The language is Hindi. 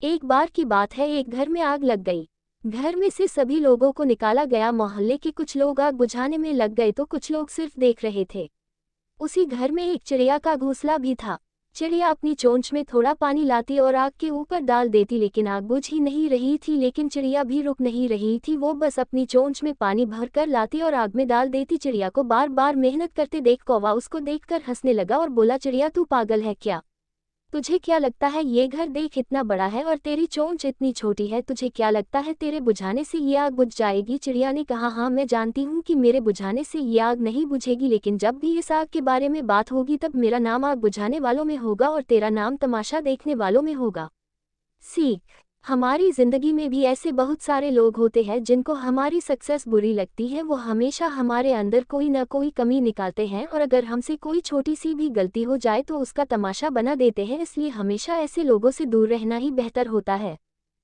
एक बार की बात है, एक घर में आग लग गई। घर में से सभी लोगों को निकाला गया। मोहल्ले के कुछ लोग आग बुझाने में लग गए तो कुछ लोग सिर्फ देख रहे थे। उसी घर में एक चिड़िया का घोंसला भी था। चिड़िया अपनी चोंच में थोड़ा पानी लाती और आग के ऊपर डाल देती, लेकिन आग बुझ ही नहीं रही थी। लेकिन चिड़िया भी रुक नहीं रही थी, वो बस अपनी चोंच में पानी भर कर लाती और आग में डाल देती। चिड़िया को बार बार मेहनत करते देख कौवा उसको देखकर हंसने लगा और बोला, चिड़िया तू पागल है क्या? तुझे क्या लगता है ये घर देख इतना बड़ा है और तेरी चोंच इतनी छोटी है, तुझे क्या लगता है तेरे बुझाने से ये आग बुझ जाएगी? चिड़िया ने कहा, हाँ मैं जानती हूँ कि मेरे बुझाने से ये आग नहीं बुझेगी, लेकिन जब भी इस आग के बारे में बात होगी तब मेरा नाम आग बुझाने वालों में होगा और तेरा नाम तमाशा देखने वालों में होगा। सीख, हमारी जिंदगी में भी ऐसे बहुत सारे लोग होते हैं जिनको हमारी सक्सेस बुरी लगती है। वो हमेशा हमारे अंदर कोई न कोई कमी निकालते हैं और अगर हमसे कोई छोटी सी भी गलती हो जाए तो उसका तमाशा बना देते हैं। इसलिए हमेशा ऐसे लोगों से दूर रहना ही बेहतर होता है।